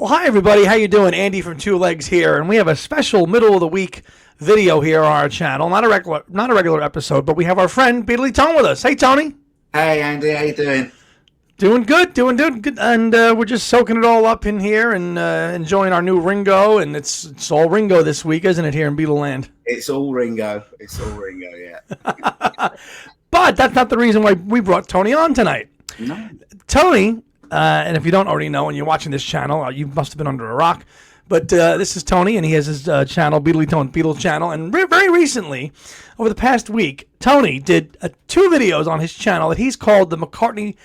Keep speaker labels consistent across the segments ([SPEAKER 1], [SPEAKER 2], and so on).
[SPEAKER 1] Well, hi everybody. How you doing? Andy from Two Legs here, and we have a special middle of the week video here on our channel. Not a regular episode, but we have our friend Beatley Tone with us. Hey, Tony.
[SPEAKER 2] Hey Andy, how you doing?
[SPEAKER 1] Doing good, and we're just soaking it all up in here and enjoying our new Ringo, and it's all Ringo this week, isn't it? Here in Beatleland.
[SPEAKER 2] It's all Ringo. Yeah.
[SPEAKER 1] But that's not the reason why we brought Tony on tonight.
[SPEAKER 2] No.
[SPEAKER 1] Tony, and if you don't already know and you're watching this channel, you must have been under a rock. But this is Tony, and he has his channel, Beatley Tone Beatles channel. And very recently, over the past week, Tony did 2 videos on his channel that he's called the McCartney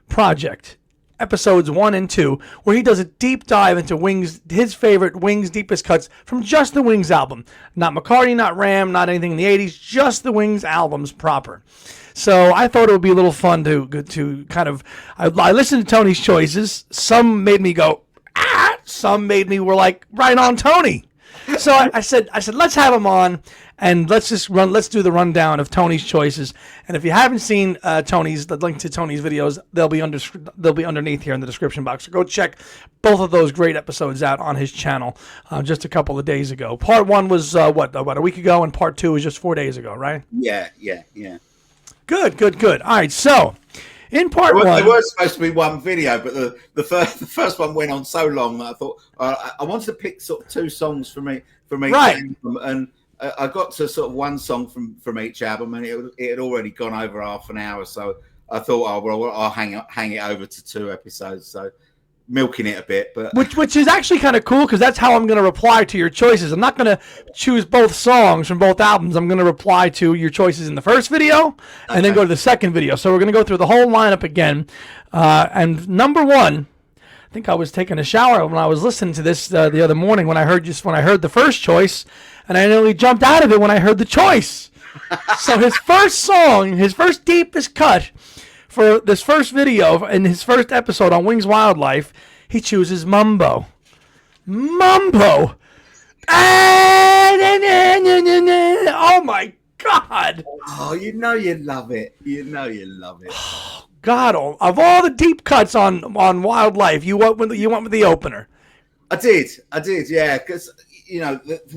[SPEAKER 1] Project, episodes 1 and 2, where he does a deep dive into Wings, his favorite Wings deepest cuts from just the Wings album. Not McCartney, not Ram, not anything in the 80s, just the Wings albums proper. So I thought it would be a little fun to kind of, I listened to Tony's choices. Some made me go, ah! Some made me were like, right on, Tony. So I said, let's have him on, and let's do the rundown of Tony's choices. And if you haven't seen the link to Tony's videos, they'll be underneath here in the description box. So go check both of those great episodes out on his channel just a couple of days ago. Part 1 was about a week ago, and part 2 was just 4 days ago, right?
[SPEAKER 2] Yeah.
[SPEAKER 1] Good. All right, so in part 1,
[SPEAKER 2] there was supposed to be one video, but the first one went on so long that I thought I wanted to pick sort of 2 songs from each album, and I got to sort of 1 song from each album, and it had already gone over half an hour, so I thought, I'll hang it over to 2 episodes, so milking it a bit, but
[SPEAKER 1] which is actually kind of cool, because that's how I'm going to reply to your choices. I'm not going to choose both songs from both albums. I'm going to reply to your choices in the first video and then go to the second video. So we're going to go through the whole lineup again. And number 1, I think I was taking a shower when I was listening to this the other morning when I heard the first choice, and I nearly jumped out of it when I heard the choice. So his first song, his first deepest cut for this first video in his first episode on Wings Wildlife, he chooses Mumbo. Oh my God!
[SPEAKER 2] Oh, you love it.
[SPEAKER 1] God, of all the deep cuts on Wildlife, you went with the opener.
[SPEAKER 2] I did, yeah, because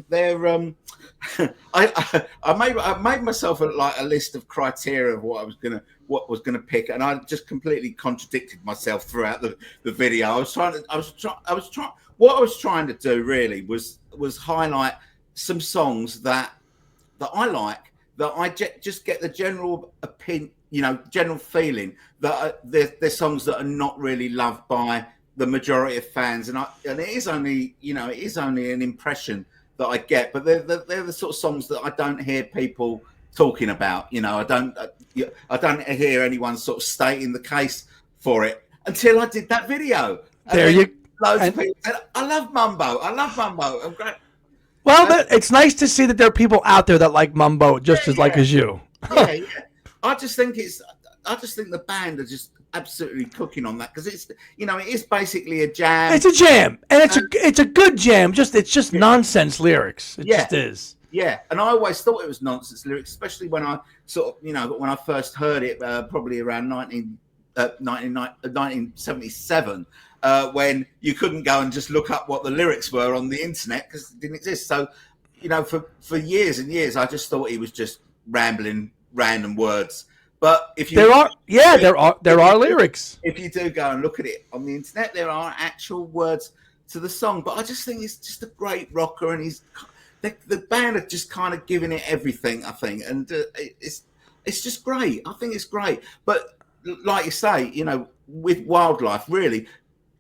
[SPEAKER 2] they're I made myself a list of criteria of what was gonna pick, and I just completely contradicted myself throughout the video. What I was trying to do really was highlight some songs that I like, that I just get the general opinion, general feeling that they're songs that are not really loved by the majority of fans, and it is only an impression that I get, but they're the sort of songs that I don't hear people talking about. I don't hear anyone sort of stating the case for it until I did that video. Loads of people said, I love Mumbo. I'm great.
[SPEAKER 1] Well, it's nice to see that there are people out there that like Mumbo just as you.
[SPEAKER 2] Yeah. I just think the band are just absolutely cooking on that, because it is basically a jam.
[SPEAKER 1] It's a jam, and it's a good jam. It's just nonsense lyrics. It just is.
[SPEAKER 2] Yeah, and I always thought it was nonsense lyrics, especially when I when I first heard it, probably around 1977, when you couldn't go and just look up what the lyrics were on the internet because it didn't exist. So, for years and years, I just thought he was just rambling random words. But there are
[SPEAKER 1] lyrics.
[SPEAKER 2] If you do go and look at it on the internet, there are actual words to the song. But I just think he's just a great rocker, and the band are just kind of giving it everything, I think, and it's just great. I think it's great. But like you say, with Wildlife, really,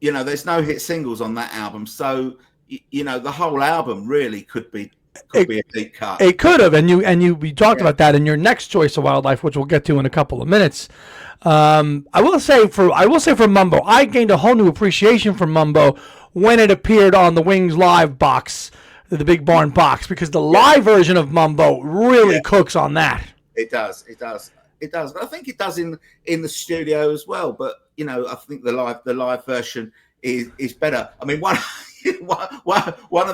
[SPEAKER 2] there's no hit singles on that album, so the whole album really could be a deep cut.
[SPEAKER 1] It could have, and we talked about that in your next choice of Wildlife, which we'll get to in a couple of minutes. I will say for Mumbo, I gained a whole new appreciation for Mumbo when it appeared on the Wings Live box, the Big Barn box, because the live version of Mumbo really cooks on that.
[SPEAKER 2] It does. But I think it does in the studio as well. But I think the live version is better. I mean, one of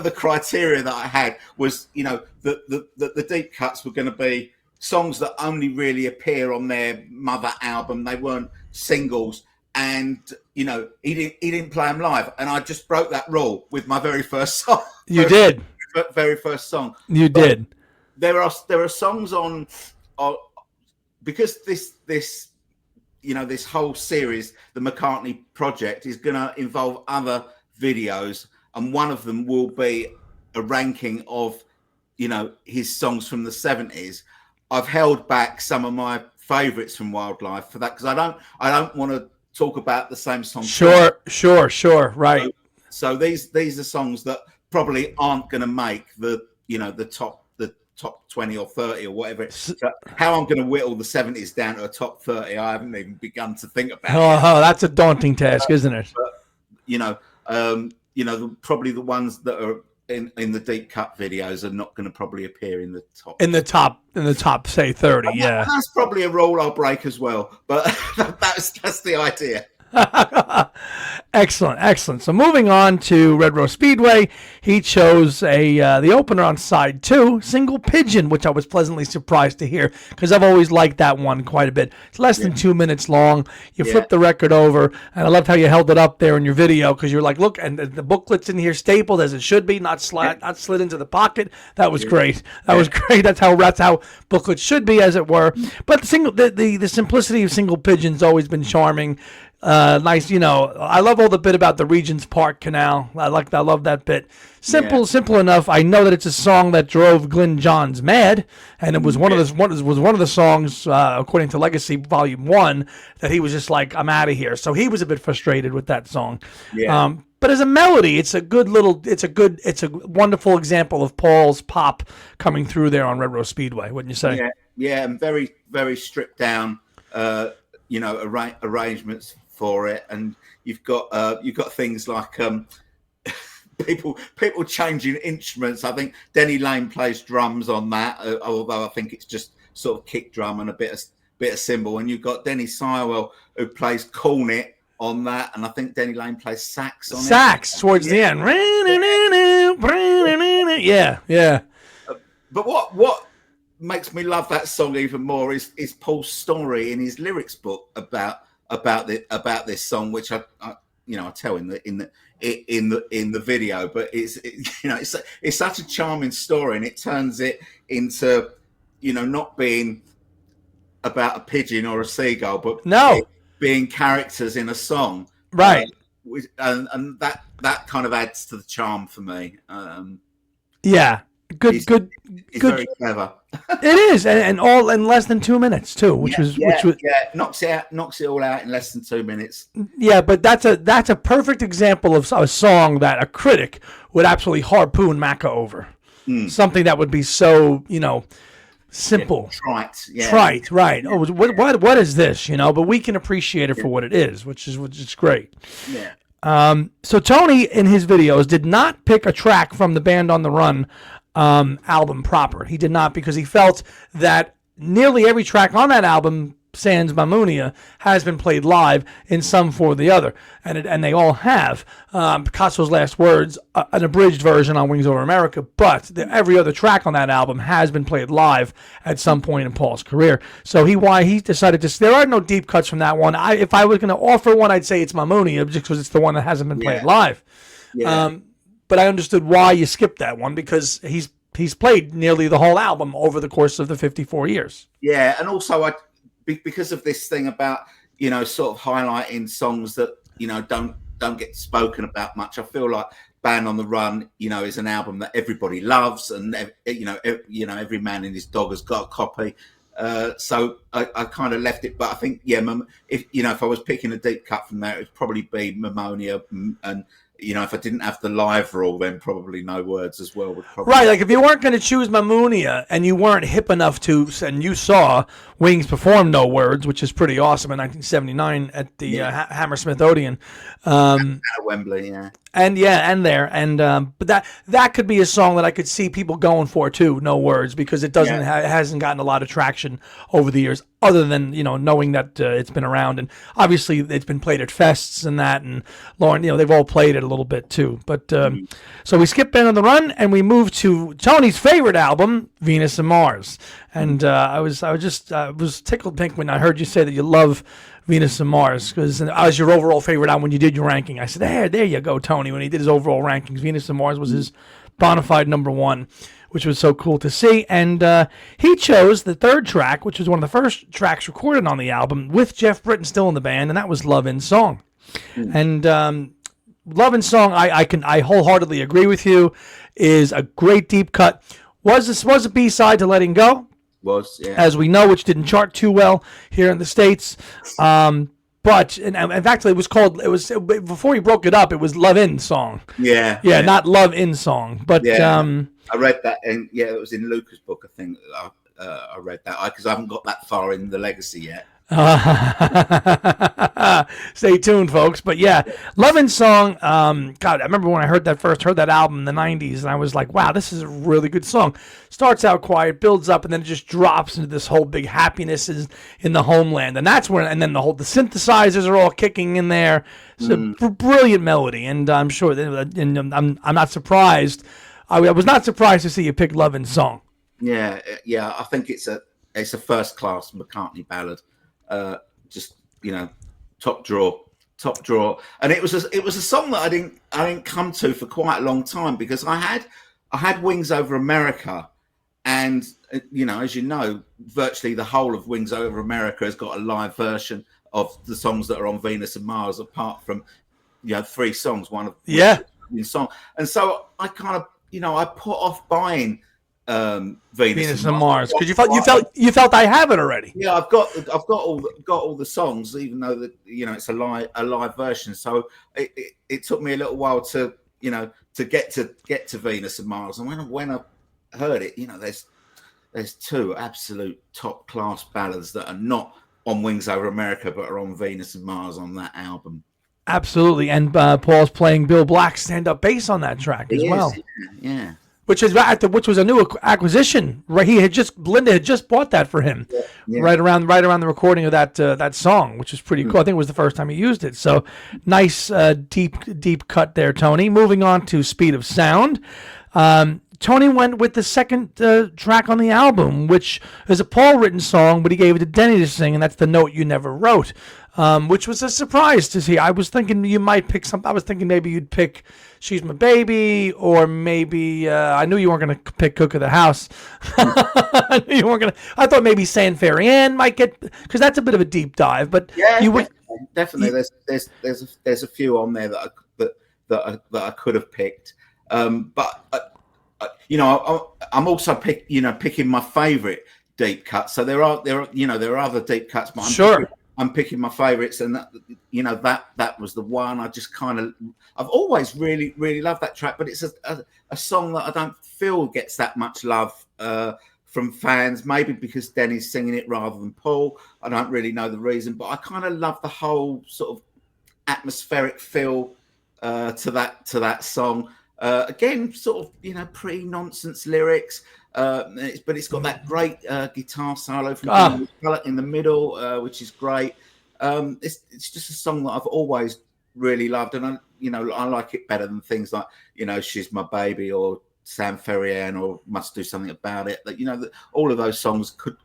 [SPEAKER 2] the criteria that I had was, the deep cuts were going to be songs that only really appear on their Mother album. They weren't singles. and he didn't play them live, and I just broke that rule with my very first song.
[SPEAKER 1] You did.
[SPEAKER 2] Very first song.
[SPEAKER 1] You did.
[SPEAKER 2] There are songs on because this whole series, the McCartney Project, is going to involve other videos, and one of them will be a ranking of his songs from the 70s. I've held back some of my favorites from Wildlife for that because I don't want to talk about the same song.
[SPEAKER 1] Sure, right.
[SPEAKER 2] So these are songs that probably aren't going to make the top 20 or 30 or whatever. So how I'm going to whittle the 70s down to a top 30, I haven't even begun to think about.
[SPEAKER 1] Oh, that's a daunting task, isn't it?
[SPEAKER 2] But, probably the ones that are in the deep cut videos are not going to probably appear in the top.
[SPEAKER 1] In the top, say 30. Yeah,
[SPEAKER 2] that's probably a rule I'll break as well. But that's the idea.
[SPEAKER 1] Excellent. So moving on to Red Rose Speedway, he chose the opener on side 2, Single Pigeon, which I was pleasantly surprised to hear because I've always liked that one quite a bit. It's less than 2 minutes long. You flip the record over, and I loved how you held it up there in your video because you're like, look, and the booklet's in here stapled as it should be, not slid into the pocket. That was great. That was great. That's how booklets should be, as it were. But the simplicity of Single Pigeon's always been charming. Nice, I love all the bit about the Regent's Park Canal. I love that bit. Simple enough. I know that it's a song that drove Glyn Johns mad, and it was one of the songs, according to Legacy Volume 1, that he was just like, I'm out of here. So he was a bit frustrated with that song. Yeah. But as a melody, it's a wonderful example of Paul's pop coming through there on Red Rose Speedway, wouldn't you say?
[SPEAKER 2] Yeah, and very, very stripped down, arrangements for it, and you've got things like people changing instruments. I think Denny Lane plays drums on that, although I think it's just sort of kick drum and a bit of cymbal. And you've got Denny Sywell who plays cornet on that, and I think Denny Lane plays sax on it.
[SPEAKER 1] Sax towards the end. Yeah.
[SPEAKER 2] But what makes me love that song even more is Paul's story in his lyrics book about this song, which I tell in the video. But it's such a charming story, and it turns it into not being about a pigeon or a seagull, but being characters in a song,
[SPEAKER 1] right?
[SPEAKER 2] And that kind of adds to the charm for me.
[SPEAKER 1] Good.
[SPEAKER 2] Very clever.
[SPEAKER 1] It is, and all in less than 2 minutes too, which was
[SPEAKER 2] knocks it all out in less than 2 minutes.
[SPEAKER 1] Yeah, but that's a perfect example of a song that a critic would absolutely harpoon Macca over. Something that would be so simple, trite, right? Oh, what is this? But we can appreciate it for what it is, which is great.
[SPEAKER 2] Yeah.
[SPEAKER 1] So Tony in his videos did not pick a track from the Band on the Run album proper. He did not, because he felt that nearly every track on that album, sans Mamunia, has been played live in some form or the other, and they all have. Picasso's Last Words, an abridged version on Wings Over America, but every other track on that album has been played live at some point in Paul's career. So he decided to. There are no deep cuts from that one. If I was going to offer one, I'd say it's Mamunia, just because it's the one that hasn't been played live. Yeah. But I understood why you skipped that one, because he's played nearly the whole album over the course of the 54 years.
[SPEAKER 2] Yeah, and also because of this thing about sort of highlighting songs that don't get spoken about much. I feel like Band on the Run is an album that everybody loves, and every man and his dog has got a copy. So I kind of left it, but I think if I was picking a deep cut from there, it would probably be Pneumonia, and if I didn't have the live rule, then probably No Words as well would probably.
[SPEAKER 1] Right, like if you weren't going to choose Mamunia and you weren't hip enough to, and you saw Wings perform No Words, which is pretty awesome in 1979 at the Hammersmith Odeon.
[SPEAKER 2] At Wembley,
[SPEAKER 1] but that could be a song that I could see people going for too, No Words, because it doesn't it hasn't gotten a lot of traction over the years, other than knowing that it's been around, and obviously it's been played at fests and that, and Lauren, they've all played it a little bit too. But so we skip Band on the Run and we move to Tony's favorite album, Venus and Mars. And I was tickled pink when I heard you say that you love Venus and Mars, because I was your overall favorite album when you did your ranking. I said, there you go, Tony. When he did his overall rankings, Venus and Mars was his bona fide number one, which was so cool to see. And he chose the third track, which was one of the first tracks recorded on the album with Jeff Britton still in the band, and that was Love in Song. And Love in Song, I wholeheartedly agree with you, is a great deep cut. Was a B-side to Letting Go, as we know, which didn't chart too well here in the States. But in fact, it was before he broke it up, it was Love in Song.
[SPEAKER 2] Yeah.
[SPEAKER 1] Not Love in Song. But
[SPEAKER 2] I read that, and it was in Luca's book. I think I read that because I haven't got that far in the legacy yet.
[SPEAKER 1] Stay tuned, folks. But yeah, Love in Song. God, I remember when I heard that album in the '90s, and I was like, "Wow, this is a really good song." Starts out quiet, builds up, and then it just drops into this whole big happiness in the homeland, and that's where. And then the synthesizers are all kicking in there. It's a brilliant melody, and I'm sure. And I'm not surprised. I was not surprised to see you pick Love in Song.
[SPEAKER 2] Yeah. I think it's a first class McCartney ballad. Just top draw, and it was a song that I didn't come to for quite a long time, because I had Wings Over America, and as you know, virtually the whole of Wings Over America has got a live version of the songs that are on Venus and Mars, apart from 3 songs, one of in song, and so I kind of I put off buying Venus and Mars,
[SPEAKER 1] because you felt I have it already.
[SPEAKER 2] Yeah, I've got all the songs, even though that it's a live version. So it took me a little while to get to Venus and Mars. And when I heard it, there's 2 absolute top class ballads that are not on Wings Over America but are on Venus and Mars on that album. Absolutely,
[SPEAKER 1] and Paul's playing Bill Black's stand-up bass on that track as well.
[SPEAKER 2] Yeah.
[SPEAKER 1] Which was a new acquisition, right? Linda had just bought that for him, right around the recording of that song, which is pretty cool. I think it was the first time he used it. So nice deep cut there, Tony. Moving on to Speed of Sound. Tony went with the second track on the album, which is a Paul written song, but he gave it to Denny to sing, and that's The Note You Never Wrote, which was a surprise to see. I was thinking you might pick something. I was thinking maybe you'd pick She's My Baby, or maybe I knew you weren't going to pick Cook of the House. I knew you weren't going to. I thought maybe San Fairy Ann might get, because that's a bit of a deep dive. But
[SPEAKER 2] definitely. There's a few on there that I could have picked, but. I'm also picking my favorite deep cuts. So there are other deep cuts, but I'm picking my favorites, and that was the one. I've always really, really loved that track, but it's a song that I don't feel gets that much love from fans. Maybe because Denny's singing it rather than Paul. I don't really know the reason, but I kind of love the whole sort of atmospheric feel to that song. Again, sort of pre-nonsense lyrics, but it's got that great guitar solo from in the middle, which is great. It's just a song that I've always really loved, and I like it better than things like She's My Baby or San Fairy Ann or Must Do Something About It. That all of those songs could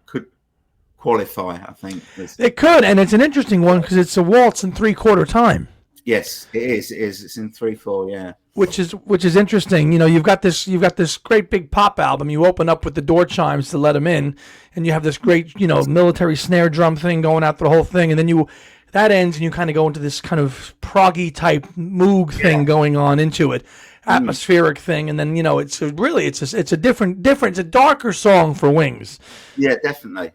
[SPEAKER 2] qualify. I think
[SPEAKER 1] it could, and it's an interesting one because it's a waltz in 3/4 time.
[SPEAKER 2] Yes, it is. It's in 3/4. Yeah.
[SPEAKER 1] Which is interesting. You've got this great big pop album. You open up with the door chimes to let them in, and you have this great military snare drum thing going out the whole thing, and then that ends, and you kind of go into this kind of proggy type moog thing going on into it, atmospheric thing, and then it's a different, it's a darker song for Wings.
[SPEAKER 2] Yeah, definitely.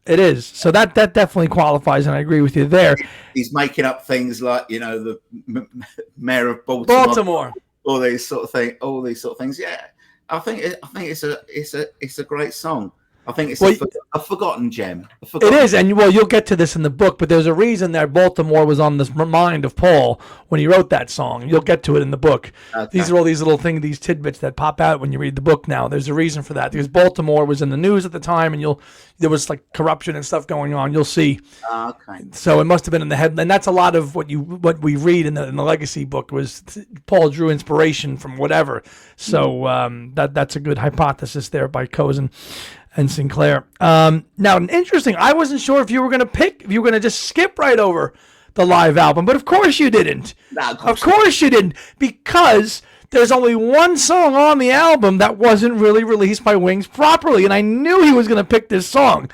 [SPEAKER 1] It is. So that definitely qualifies, and I agree with you there.
[SPEAKER 2] He's making up things like, the mayor of Baltimore. All these sort of things. Yeah. I think it's a great song. I think it's a forgotten gem. It
[SPEAKER 1] is, and you'll get to this in the book, but there's a reason that Baltimore was on the mind of Paul when he wrote that song. You'll get to it in the book. Okay. These are all these little things, these tidbits that pop out when you read the book now. There's a reason for that, because Baltimore was in the news at the time, and there was like corruption and stuff going on. You'll see.
[SPEAKER 2] Okay.
[SPEAKER 1] So it must have been in the head, and that's a lot of what we read in the legacy book was Paul drew inspiration from whatever. So that's a good hypothesis there by Cozen. and Sinclair. Now, interesting. I wasn't sure if you were going to just skip right over the live album, but of course you didn't.
[SPEAKER 2] No,
[SPEAKER 1] of course you didn't, because there's only one song on the album that wasn't really released by Wings properly, and I knew he was going to pick this song.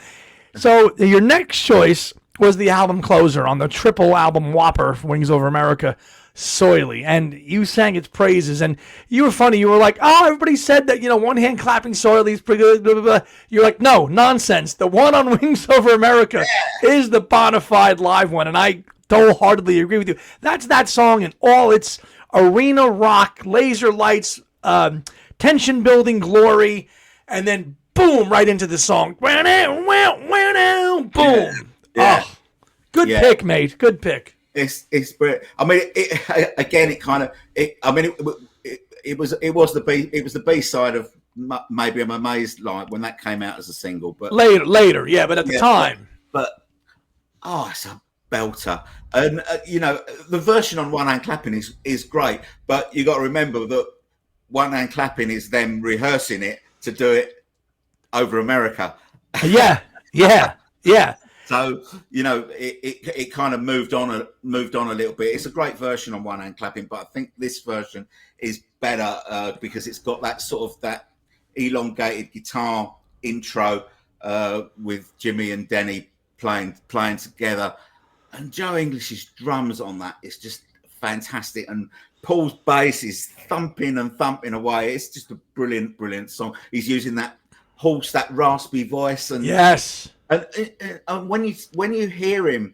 [SPEAKER 1] So your next choice was the album closer on the triple album whopper for Wings Over America, Soily, and you sang its praises, and you were funny. You were like, "Oh, everybody said that, one hand clapping Soily is pretty good." Blah, blah, blah. You're like, "No, nonsense. The one on Wings Over America is the bona fide live one," and I wholeheartedly agree with you. That's that song in all its arena rock, laser lights, tension building glory, and then boom, right into the song. Boom.
[SPEAKER 2] Yeah.
[SPEAKER 1] Oh, good pick, mate. Good pick.
[SPEAKER 2] It's brilliant. I mean, it was the B side of maybe I'm Amazed like when that came out as a single, but
[SPEAKER 1] later, yeah, but at the time,
[SPEAKER 2] it's a belter, and the version on One Hand Clapping is great, but you got to remember that One Hand Clapping is them rehearsing it to do it over America.
[SPEAKER 1] Yeah.
[SPEAKER 2] So it kind of moved on a little bit. It's a great version on One Hand Clapping, but I think this version is better because it's got that sort of that elongated guitar intro with Jimmy and Denny playing together, and Joe English's drums on that is just fantastic, and Paul's bass is thumping away. It's just a brilliant song. He's using that hoarse, that raspy voice, and
[SPEAKER 1] yes.
[SPEAKER 2] And when you hear him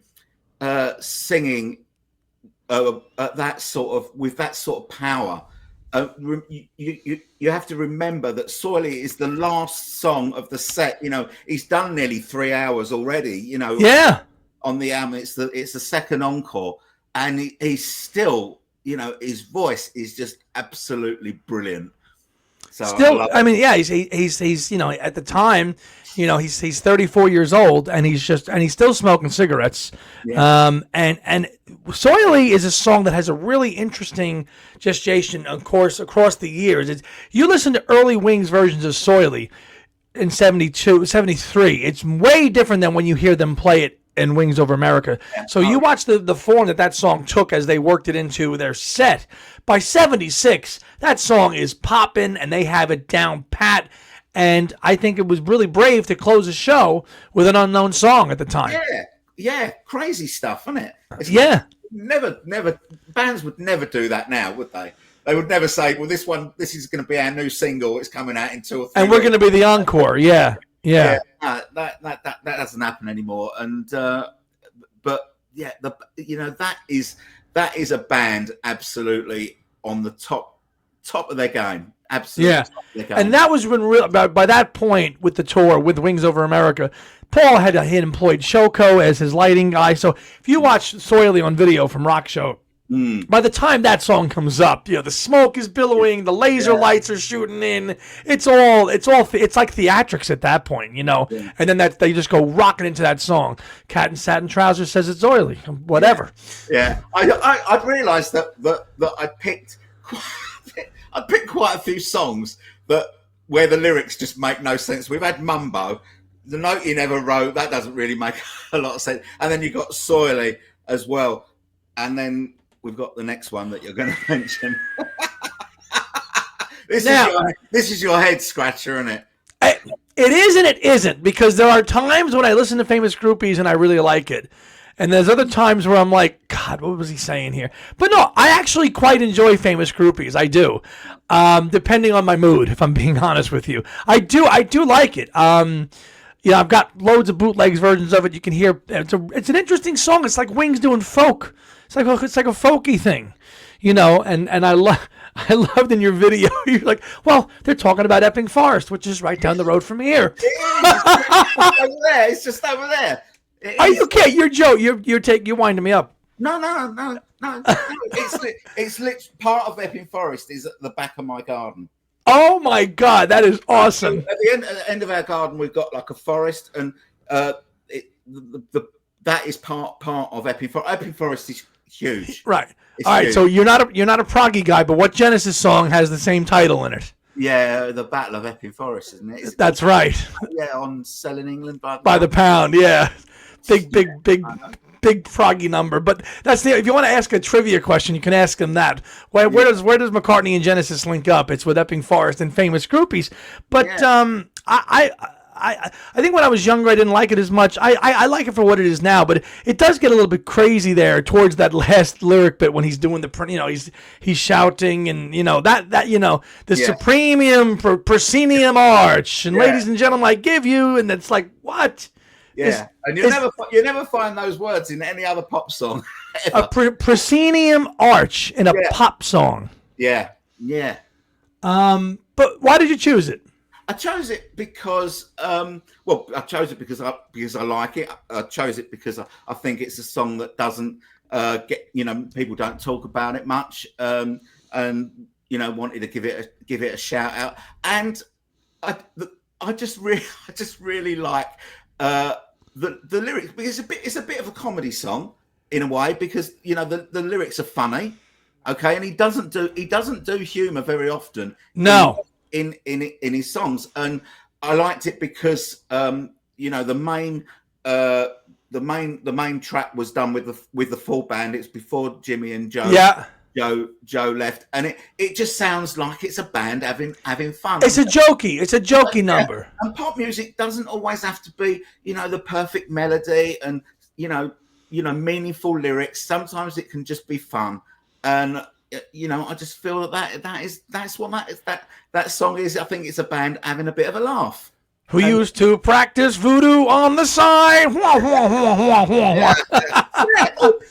[SPEAKER 2] singing that sort of power, you have to remember that Soily is the last song of the set. He's done nearly 3 hours already.
[SPEAKER 1] Yeah.
[SPEAKER 2] On the album, it's the second encore, and he's still, his voice is just absolutely brilliant. So
[SPEAKER 1] still, I mean, yeah, he's at the time, he's 34 years old, and he's still smoking cigarettes. Yeah. And Soily is a song that has a really interesting gestation, of course, across the years. You listen to early Wings versions of Soily in 72, 73. It's way different than when you hear them play it in Wings Over America. So you watch the form that song took as they worked it into their set. By 76, that song is popping, and they have it down pat. And I think it was really brave to close a show with an unknown song at the time.
[SPEAKER 2] Yeah, crazy stuff, isn't it? Never, bands would never do that now, would they? They would never say, "Well, this is going to be our new single. It's coming out in 2 or 3
[SPEAKER 1] and we're going to be the encore." Yeah.
[SPEAKER 2] That doesn't happen anymore. And but yeah, that is a band absolutely on the top of their game. Absolutely.
[SPEAKER 1] Yeah. And that was when by that point with the tour with Wings Over America, Paul had employed Shoko as his lighting guy. So if you watch Soily on video from Rock Show, by the time that song comes up, the smoke is billowing, the laser lights are shooting in. It's like theatrics at that point, Yeah. And then they just go rocking into that song. Cat in Satin Trousers says it's oily, whatever.
[SPEAKER 2] Yeah. I realized that I picked quite a few songs where the lyrics just make no sense. We've had Mumbo, the note you never wrote, that doesn't really make a lot of sense. And then you've got Soily as well. And then we've got the next one that you're going to mention. This is your head scratcher, isn't it?
[SPEAKER 1] It is and it isn't, because there are times when I listen to Famous Groupies and I really like it. And there's other times where I'm like, God, what was he saying here? But no, I actually quite enjoy Famous Groupies. I do. Depending on my mood, if I'm being honest with you. I do like it. I've got loads of bootlegs versions of it. You can hear it's an interesting song. It's like Wings doing folk. It's like a folky thing, and I loved in your video. You're like, well, they're talking about Epping Forest, which is right down the road from here.
[SPEAKER 2] It's just over there.
[SPEAKER 1] Are you okay? You're Joe. You're winding me up.
[SPEAKER 2] No. It's part of Epping Forest is at the back of my garden.
[SPEAKER 1] Oh my God, that is awesome!
[SPEAKER 2] At the end of our garden, we've got like a forest, and that is part of Epping Forest. Epping Forest is huge,
[SPEAKER 1] right?
[SPEAKER 2] It's
[SPEAKER 1] all right,
[SPEAKER 2] huge.
[SPEAKER 1] so you're not a proggy guy, but what Genesis song has the same title in it?
[SPEAKER 2] Yeah, the Battle of Epping Forest, isn't it?
[SPEAKER 1] That's right.
[SPEAKER 2] Yeah, on Selling England
[SPEAKER 1] By the pound, yeah. Big,
[SPEAKER 2] Yeah,
[SPEAKER 1] big, big, big froggy number. But that's the. If you want to ask a trivia question, you can ask him that. Where does McCartney and Genesis link up? It's with Epping Forest and Famous Groupies. But I think when I was younger, I didn't like it as much. I like it for what it is now, but it does get a little bit crazy there towards that last lyric bit when he's doing he's shouting and the supremium proscenium arch and ladies and gentlemen I give you, and it's like what?
[SPEAKER 2] Yeah, and you never find those words in any other pop song.
[SPEAKER 1] A proscenium arch in a pop song.
[SPEAKER 2] Yeah.
[SPEAKER 1] But why did you choose it?
[SPEAKER 2] I chose it because, I chose it because I like it. I chose it because I think it's a song that doesn't people don't talk about it much, and wanted to give it a shout out. And I just really like the lyrics, because it's a bit of a comedy song in a way, because the lyrics are funny, okay, and he doesn't do humor very often.
[SPEAKER 1] No.
[SPEAKER 2] In his songs, and I liked it because the main track was done with the full band. It's before Jimmy and Joe. Yeah. Joe left, and it just sounds like it's a band having fun.
[SPEAKER 1] It's a jokey number.
[SPEAKER 2] And pop music doesn't always have to be the perfect melody and meaningful lyrics. Sometimes it can just be fun, and I just feel that's what that song is. I think it's a band having a bit of a laugh.
[SPEAKER 1] Who used to practice voodoo on the side.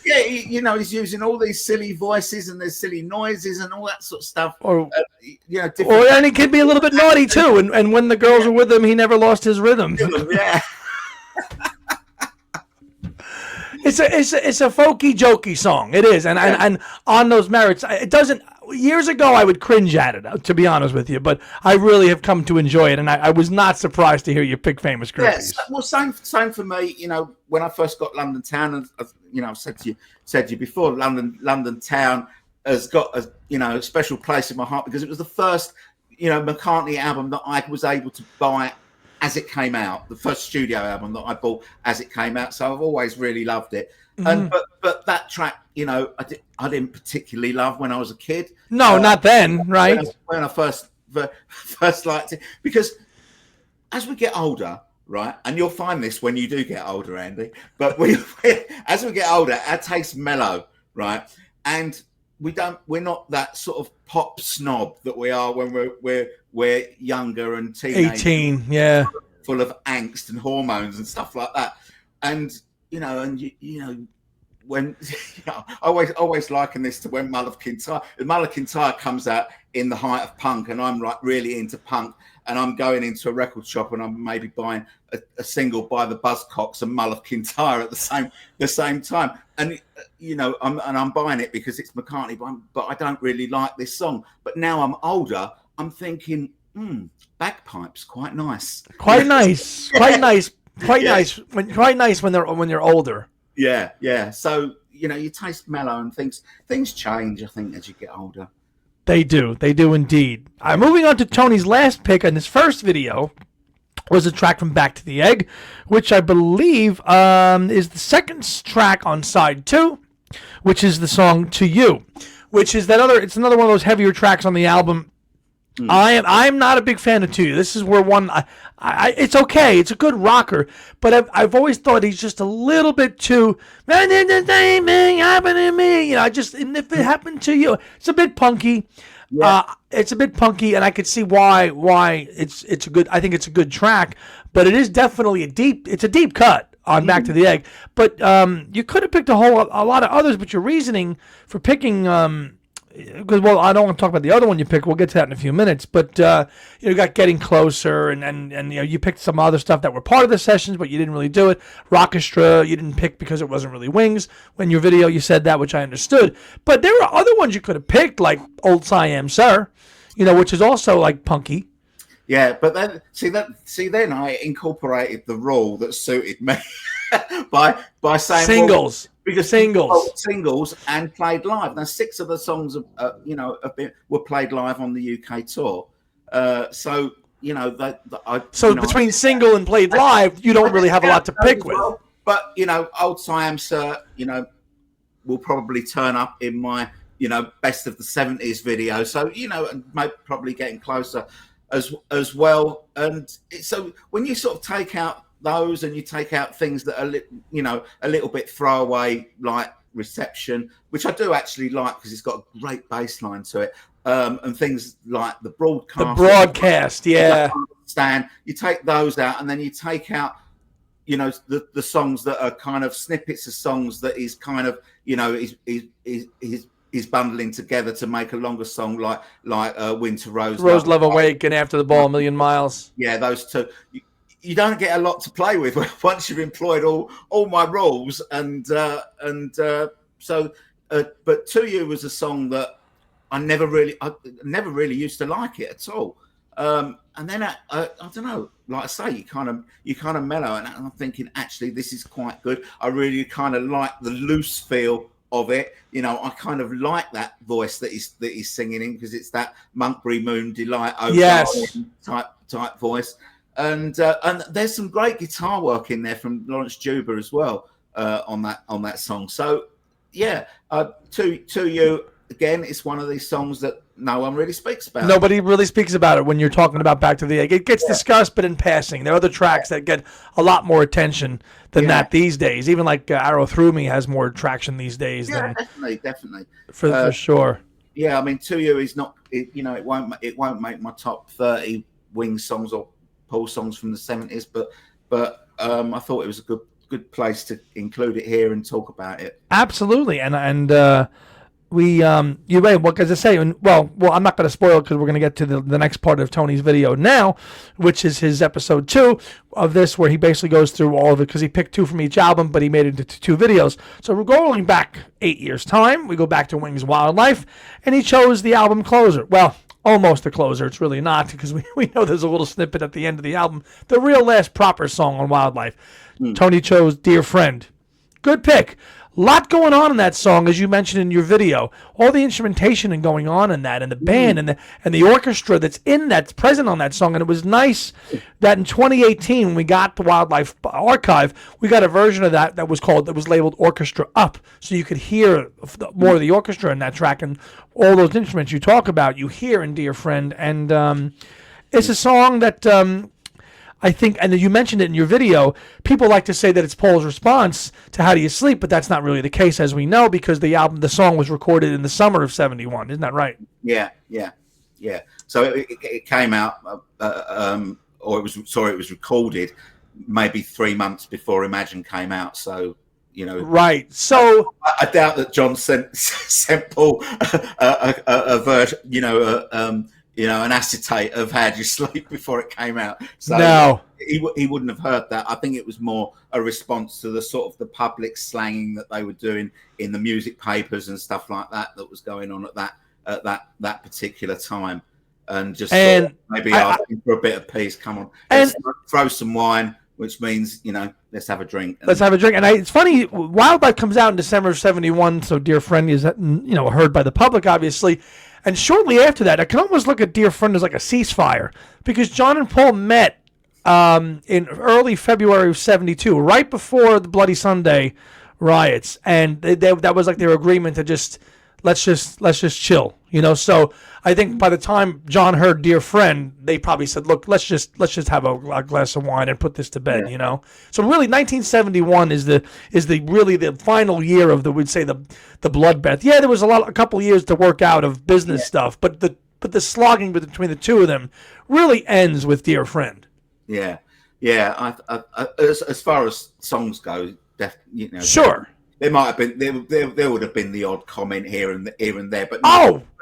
[SPEAKER 2] He's using all these silly voices and there's silly noises and all that sort of stuff.
[SPEAKER 1] And he can be a little bit naughty too. And when the girls were with him, he never lost his rhythm.
[SPEAKER 2] Yeah.
[SPEAKER 1] It's a folky, jokey song. It is, and on those merits, it doesn't. Years ago, I would cringe at it, to be honest with you, but I really have come to enjoy it, and I was not surprised to hear you pick Famous Groupies.
[SPEAKER 2] Yes, well, same for me. When I first got London Town, and I've said to you before, London Town has got a special place in my heart because it was the first McCartney album that I was able to buy as it came out, the first studio album that I bought as it came out. So I've always really loved it. Mm-hmm. And but that track, I didn't particularly love when I was a kid.
[SPEAKER 1] No, not then, right?
[SPEAKER 2] When I first liked it, because as we get older, right, and you'll find this when you do get older, Andy. But as we get older, our tastes mellow, right, and we're not that sort of pop snob that we are when we're younger and teenagers,
[SPEAKER 1] 18, yeah,
[SPEAKER 2] full of angst and hormones and stuff like that. And when I always liken this to when Mull of Kintyre comes out in the height of punk, and I'm like really into punk, and I'm going into a record shop and I'm maybe buying a single by the Buzzcocks and Mull of Kintyre at the same time, and I'm buying it because it's McCartney, but I don't really like this song. But now I'm older, I'm thinking, bagpipes, quite nice.
[SPEAKER 1] Quite nice when you're older.
[SPEAKER 2] Yeah. So you taste mellow, and things change, I think, as you get older.
[SPEAKER 1] They do indeed. Moving on to Tony's last pick in his first video was a track from Back to the Egg, which I believe is the second track on side 2, which is the song To You, which is it's another one of those heavier tracks on the album. I'm not a big fan of To You. This is where it's okay. It's a good rocker, but I've always thought he's just a little bit too. And if it happened to you, it's a bit punky. Yeah. It's a bit punky, and I could see why it's a good. I think it's a good track, but it is definitely a deep cut on Back to the Egg. But you could have picked a lot of others, but your reasoning for picking. Because I don't want to talk about the other one you picked. We'll get to that in a few minutes. But you got Getting Closer, and you picked some other stuff that were part of the sessions, but you didn't really do it. Rockestra, you didn't pick because it wasn't really Wings. When your video you said that, which I understood. But there were other ones you could have picked, like Old Siam Sir, which is also like punky.
[SPEAKER 2] Yeah, but then then I incorporated the rule that suited me by saying
[SPEAKER 1] singles.
[SPEAKER 2] Because singles and played live. Now 6 of the songs were played live on the UK tour, So you know that
[SPEAKER 1] So between single and played live, you don't really have a lot to pick with.
[SPEAKER 2] Well, but you know, Old Siam Sir, you know, will probably turn up in my, you know, best of the 70s video. So, you know, and probably getting closer as well. And so when you sort of take out those and you take out things that are, you know, a little bit throwaway, like Reception, which I do actually like because it's got a great bass line to it. And things like the broadcast,
[SPEAKER 1] yeah.
[SPEAKER 2] Stand, you take those out and then you take out, you know, the songs that are kind of snippets of songs that is kind of, you know, is bundling together to make a longer song like Winter Rose
[SPEAKER 1] Love Awake and After the Ball, A Million Miles.
[SPEAKER 2] Yeah, those two. You don't get a lot to play with once you've employed all my rules, and so. But To You was a song that I never really used to like it at all. And then I don't know, like I say, you kind of mellow, and I'm thinking actually this is quite good. I really kind of like the loose feel of it. You know, I kind of like that voice that he's singing in, because it's that Monkberry Moon Delight type voice. And there's some great guitar work in there from Lawrence Juba as well on that song. So yeah, To You. Again, it's one of these songs that no one really speaks about.
[SPEAKER 1] Nobody really speaks about it when you're talking about Back to the Egg. It gets discussed, but in passing. There are other tracks that get a lot more attention than that these days. Even like Arrow Through Me has more traction these days.
[SPEAKER 2] Yeah, definitely.
[SPEAKER 1] For sure.
[SPEAKER 2] Yeah, I mean, To You is not. You know, it won't make my top 30 Wings songs or Paul songs from the 70s, but I thought it was a good place to include it here and talk about it.
[SPEAKER 1] Absolutely, and. You're right. Well, as I say, well, I'm not going to spoil it because we're going to get to the next part of Tony's video now, which is his episode 2 of this, where he basically goes through all of it because he picked 2 from each album, but he made it into 2 videos. So we're going back 8 years' time. We go back to Wings Wildlife, and he chose the album closer. Well, almost the closer. It's really not, because we know there's a little snippet at the end of the album. The real last proper song on Wildlife. Tony chose Dear Friend. Good pick. Lot going on in that song, as you mentioned in your video. All the instrumentation and going on in that, and the band and the orchestra that's present on that song. And it was nice that in 2018, when we got the Wildlife Archive, we got a version of that was labeled Orchestra Up, so you could hear more of the orchestra in that track, and all those instruments you talk about, you hear in Dear Friend. And it's a song that I think, and you mentioned it in your video, people like to say that it's Paul's response to How Do You Sleep, but that's not really the case, as we know, because the song was recorded in the summer of '71. Isn't that right?
[SPEAKER 2] Yeah. So it came out, or it was recorded maybe 3 months before Imagine came out. So, you know,
[SPEAKER 1] right. So
[SPEAKER 2] I doubt that John sent Paul a version, an acetate of How Do You Sleep before it came out. So
[SPEAKER 1] no,
[SPEAKER 2] he wouldn't have heard that. I think it was more a response to the sort of the public slanging that they were doing in the music papers and stuff like that was going on at that particular time. And just maybe asking for a bit of peace. Come on, let's throw some wine, which means, let's have a drink.
[SPEAKER 1] Let's have a drink. And it's funny, Wildlife comes out in December of '71, so Dear Friend is heard by the public, obviously. And shortly after that, I can almost look at Dear Friend as like a ceasefire, because John and Paul met in early February of '72, right before the Bloody Sunday riots, and that was like their agreement to just let's just chill, So I think by the time John heard Dear Friend, they probably said, look, let's just have a glass of wine and put this to bed, So really, 1971 is the final year of we'd say the bloodbath. Yeah, there was a couple of years to work out of business stuff, but the slogging between the two of them really ends with Dear Friend.
[SPEAKER 2] Yeah. As far as songs go,
[SPEAKER 1] sure.
[SPEAKER 2] There might have been there would have been the odd comment here and there, but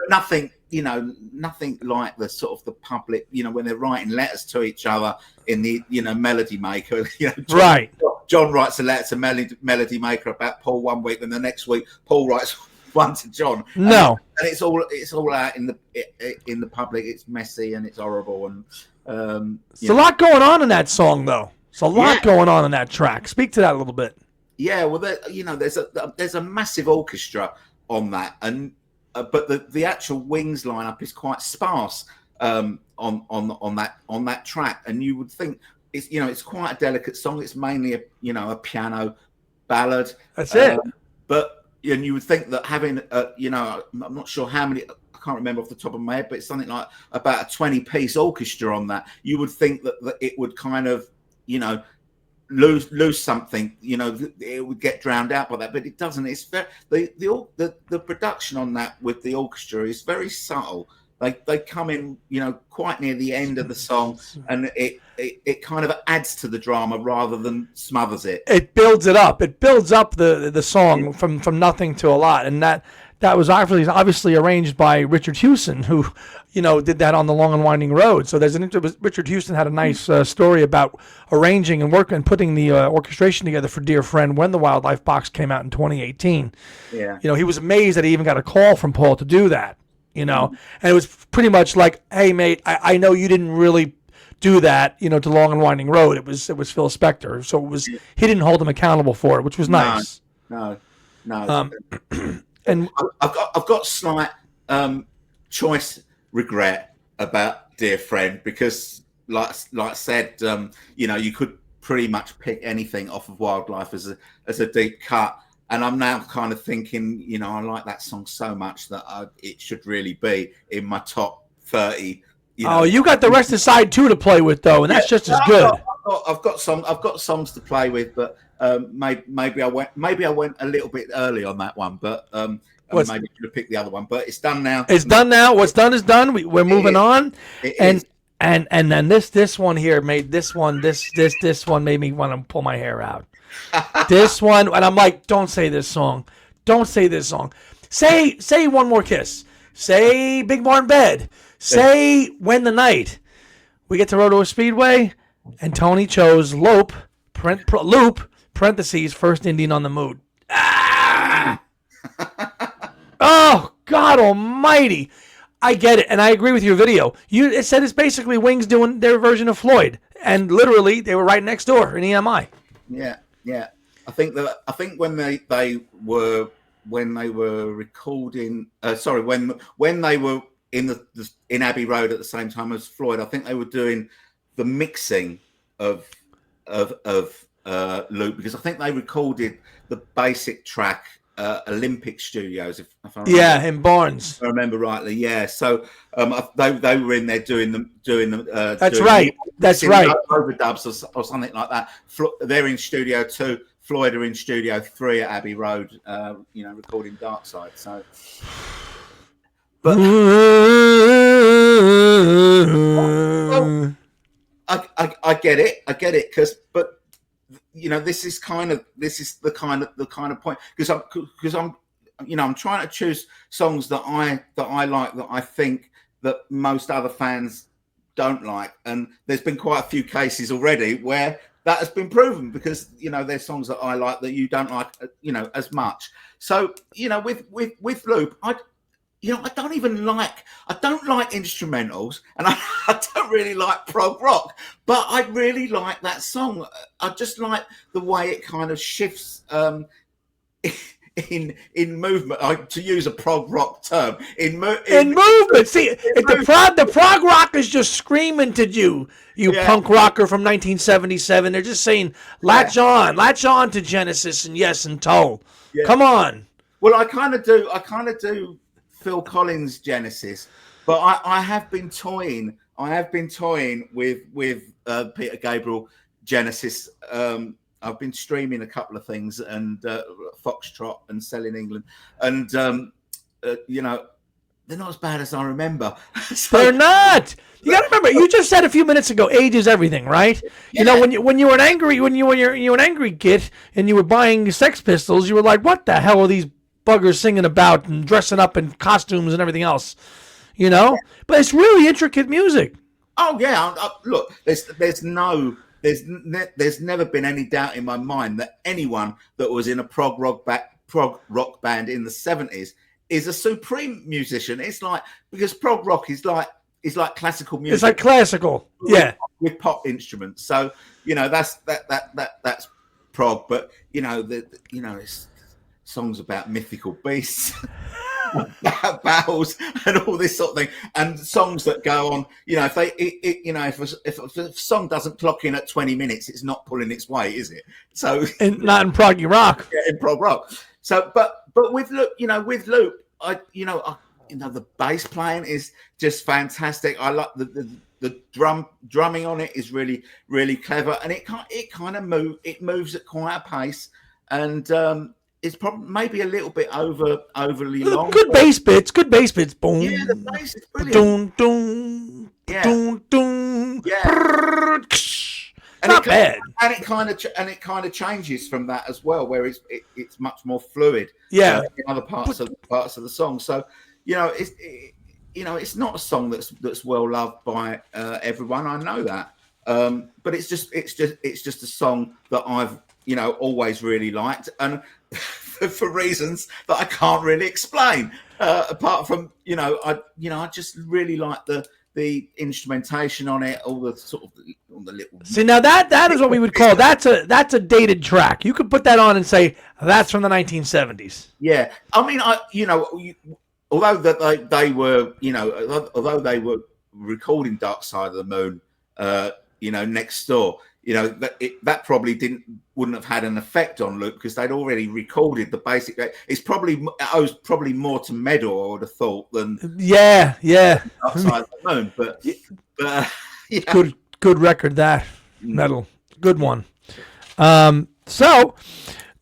[SPEAKER 2] nothing nothing like the sort of the public, when they're writing letters to each other in the Melody Maker.
[SPEAKER 1] Right.
[SPEAKER 2] John writes a letter to Melody Maker about Paul one week, and the next week Paul writes one to John.
[SPEAKER 1] No,
[SPEAKER 2] and it's all out in the public. It's messy and it's horrible, and
[SPEAKER 1] there's a lot going on in that song, though. There's a lot going on in that track. Speak to that a little bit.
[SPEAKER 2] Yeah, well, there's a massive orchestra on that, and but the actual Wings lineup is quite sparse. on that track, and you would think it's quite a delicate song. It's mainly a piano ballad.
[SPEAKER 1] That's it.
[SPEAKER 2] But and you would think that having I'm not sure how many. I can't remember off the top of my head, but it's something like about a 20-piece orchestra on that. You would think that it would kind of lose something, it would get drowned out by that, but it doesn't. It's very, the production on that with the orchestra is very subtle. They come in, quite near the end of the song, and it kind of adds to the drama rather than smothers it.
[SPEAKER 1] It builds it up. It builds up the song from nothing to a lot, and that was obviously arranged by Richard Hewson, who did that on The Long and Winding Road. So Richard Hewson had a nice story about arranging and putting the orchestration together for Dear Friend when the Wildlife Box came out in 2018.
[SPEAKER 2] Yeah.
[SPEAKER 1] He was amazed that he even got a call from Paul to do that. And it was pretty much like, hey mate, I know you didn't really do that, to Long and Winding Road. It was Phil Spector, so he didn't hold him accountable for it, which was nice.
[SPEAKER 2] No.
[SPEAKER 1] And
[SPEAKER 2] I've got slight choice regret about Dear Friend, because like I said, you could pretty much pick anything off of Wildlife as a deep cut. And I'm now kind of thinking, I like that song so much that it should really be in my top 30.
[SPEAKER 1] You got the rest of side 2 to play with though, and that's just as good.
[SPEAKER 2] I've got songs to play with, but maybe I went a little bit early on that one, but maybe I should have picked the other one. But it's done now.
[SPEAKER 1] It's done now. What's done is done. We're moving on. And then this one here made this one made me want to pull my hair out. This one, and I'm like, don't say this song. Don't say this song. Say One More Kiss. Say Big Barn Bed. Say When the Night. We get to Roto Speedway, and Tony chose Loop, parentheses, First Indian on the Mood. Ah! Oh, God almighty. I get it, and I agree with your video. It said it's basically Wings doing their version of Floyd, and literally they were right next door in EMI.
[SPEAKER 2] Yeah. I think when they were recording, when they were in Abbey Road at the same time as Floyd, I think they were doing the mixing of Loop, because I think they recorded the basic track Olympic Studios, if I remember.
[SPEAKER 1] Yeah, in Barnes.
[SPEAKER 2] If I remember rightly. Yeah, so they were in there doing the.
[SPEAKER 1] That's right.
[SPEAKER 2] Overdubs or something like that. They're in Studio 2. Floyd are in Studio 3 at Abbey Road. Recording Dark Side. So, but I get it, but. This is the kind of point, because I'm trying to choose songs that I like, that I think that most other fans don't like, and there's been quite a few cases already where that has been proven, because there's songs that I like that you don't like as much. So with Loop, I don't like instrumentals, and I don't really like prog rock, but I really like that song. I just like the way it kind of shifts in movement, to use a prog rock term. In movement.
[SPEAKER 1] See, the prog rock is just screaming to you punk rocker from 1977. They're just saying, latch on to Genesis and Yes and Toe. Yeah. Come on.
[SPEAKER 2] Well, I kind of do Phil Collins Genesis, but I have been toying with Peter Gabriel Genesis. I've been streaming a couple of things, and Foxtrot and Selling England, and they're not as bad as I remember.
[SPEAKER 1] So, they're not. You got to remember. You just said a few minutes ago, age is everything, right? Yeah. When you were an angry kid and you were buying Sex Pistols, you were like, "What the hell are these buggers singing about and dressing up in costumes and everything else?" But it's really intricate music.
[SPEAKER 2] Oh yeah, look, there's never been any doubt in my mind that anyone that was in a prog rock band in the 70s is a supreme musician. It's like, because prog rock is like classical music.
[SPEAKER 1] It's like classical,
[SPEAKER 2] with pop instruments. So that's prog, but it's songs about mythical beasts. battles and all this sort of thing, and songs that go on. You know, if a song doesn't clock in at 20 minutes, it's not pulling its weight, is it? So,
[SPEAKER 1] and not in proggy rock.
[SPEAKER 2] Yeah, in prog rock. So, but with Loop, the bass playing is just fantastic. I like the drumming on it is really, really clever, and it moves at quite a pace, and it's probably maybe a little bit overly long.
[SPEAKER 1] Good bass bits. Boom.
[SPEAKER 2] Yeah, the bass is brilliant.
[SPEAKER 1] Dun,
[SPEAKER 2] Yeah.
[SPEAKER 1] dun, dun,
[SPEAKER 2] Yeah.
[SPEAKER 1] And not bad.
[SPEAKER 2] And it kind of changes from that as well, where it's much more fluid.
[SPEAKER 1] Yeah.
[SPEAKER 2] In other parts of the song. So, it's not a song that's well loved by everyone. I know that, but it's just a song that I've always really liked, and for reasons that I can't really explain. Apart from I just really like the instrumentation on it, all the sort of all the little. See,
[SPEAKER 1] now that is what we would call that's a dated track. You could put that on and say that's from the 1970s.
[SPEAKER 2] Yeah, I mean, although that they were recording Dark Side of the Moon, next door, that probably wouldn't have had an effect on Luke because they'd already recorded the basic. It owes probably more to Meadow, I would have thought, than
[SPEAKER 1] yeah.
[SPEAKER 2] Dark Side of the Moon. But
[SPEAKER 1] good record that Metal, good one. So.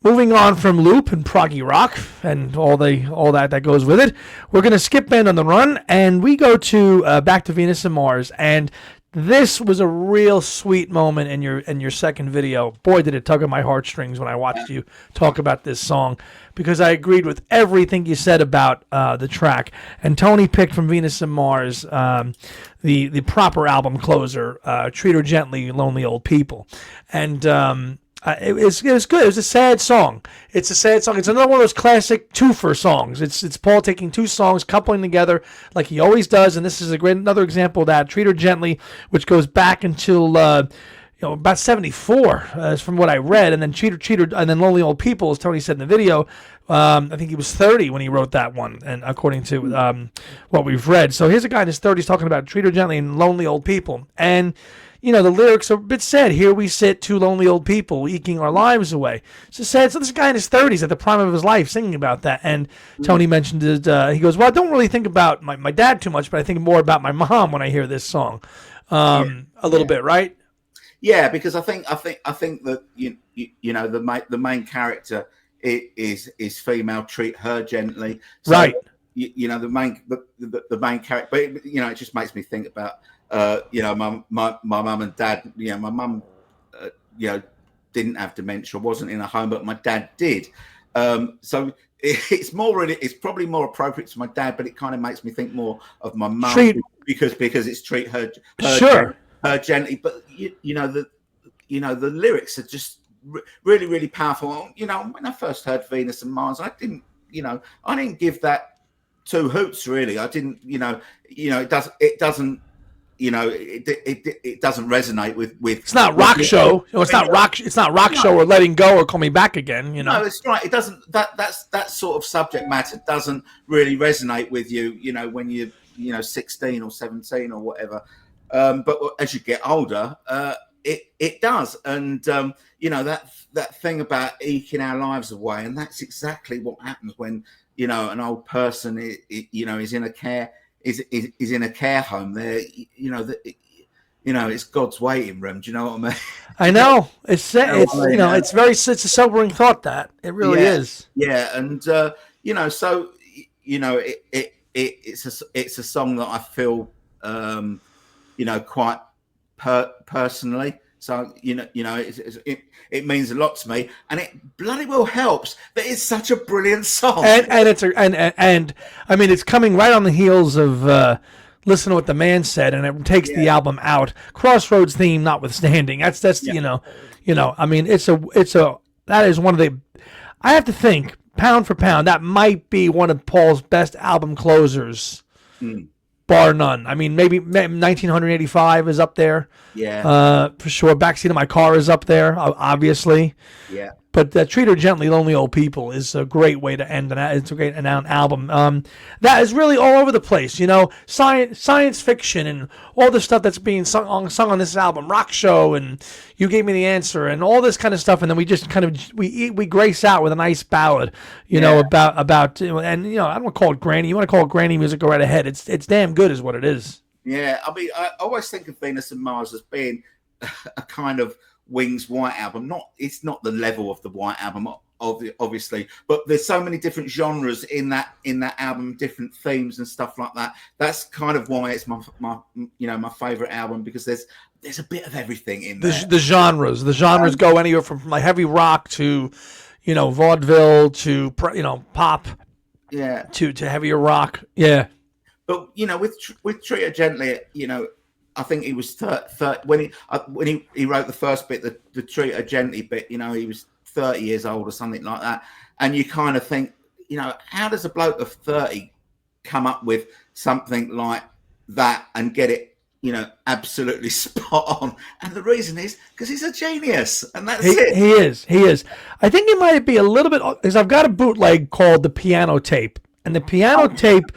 [SPEAKER 1] Moving on from Loop and proggy rock and all that goes with it, we're going to skip Band on the Run and we go to Back to Venus and Mars. And this was a real sweet moment in your second video. Boy, did it tug at my heartstrings when I watched you talk about this song, because I agreed with everything you said about the track. And Tony picked from Venus and Mars the proper album closer, Treat Her Gently, Lonely Old People. And it was good. It was a sad song. It's a sad song. It's another one of those classic twofer songs. It's Paul taking two songs, coupling together like he always does, and this is another example of that. Treat Her Gently, which goes back until about 74, from what I read, and then Cheater, and then Lonely Old People, as Tony said in the video. I think he was 30 when he wrote that one, and according to what we've read. So here's a guy in his 30s talking about Treat Her Gently and Lonely Old People, and the lyrics are a bit sad. Here we sit, two lonely old people, eking our lives away. So sad. So this guy in his 30s, at the prime of his life, singing about that. And Tony mentioned it. He goes, well, I don't really think about my dad too much, but I think more about my mom when I hear this song. A little bit, right? Yeah, because I think that the main character is female. Treat her gently. So, right.
[SPEAKER 2] The main character, but it just makes me think about. My mum and dad. My mum, didn't have dementia, wasn't in a home, but my dad did. So it's probably more appropriate to my dad, but it kind of makes me think more of my mum because it's treat her
[SPEAKER 1] sure
[SPEAKER 2] her gently. But the lyrics are just really, really powerful. When I first heard Venus and Mars, I didn't give that two hoots really. I didn't. It doesn't. It doesn't resonate with. It's
[SPEAKER 1] not rock show. It's not rock. It's not rock show or Letting Go or Call Me Back Again.
[SPEAKER 2] No, it's right. It doesn't. That sort of subject matter doesn't really resonate with you. When you're 16 or 17 or whatever. But as you get older, it does. And that thing about eking our lives away, and that's exactly what happens when an old person is in a care. Is in a care home there, it's God's waiting room. Do you know what I mean?
[SPEAKER 1] I know. It's it's a sobering thought, that it really is.
[SPEAKER 2] Yeah, and so it's a song that I feel quite personally. So it means a lot to me, and it bloody well helps that it's such a brilliant song.
[SPEAKER 1] And I mean, it's coming right on the heels of Listen to What the Man Said, and it takes the album out. Crossroads theme notwithstanding, that's I mean, that is one of the. I have to think, pound for pound, that might be one of Paul's best album closers. Bar none. I mean, maybe 1985 is up there.
[SPEAKER 2] Yeah.
[SPEAKER 1] For sure. Backseat of My Car is up there, obviously.
[SPEAKER 2] Yeah.
[SPEAKER 1] But Treat Her Gently, Lonely Old People is a great way to end it's a great album. That is really all over the place, science fiction and all the stuff that's being sung on this album, rock show, and You Gave Me the Answer, and all this kind of stuff. And then we just kind of we grace out with a nice ballad, about and I don't want to call it granny. You want to call it granny music? Go right ahead. It's damn good, is what it is.
[SPEAKER 2] Yeah, I mean, I always think of Venus and Mars as being a kind of Wings White Album. It's not the level of the White Album, obviously, but there's so many different genres in that album, different themes and stuff like that. That's kind of why it's my favorite album, because there's a bit of everything in there. The genres
[SPEAKER 1] go anywhere from like heavy rock to vaudeville to pop, to heavier rock, yeah.
[SPEAKER 2] But with Treat Her Gently, I think he was 30 when he wrote the first bit, the Treat Her Gently bit. He was 30 years old or something like that, and you kind of think, how does a bloke of 30 come up with something like that and get it, absolutely spot on? And the reason is because he's a genius, and that's it.
[SPEAKER 1] He is. I think he might be a little bit, because I've got a bootleg called The Piano Tape, and the piano tape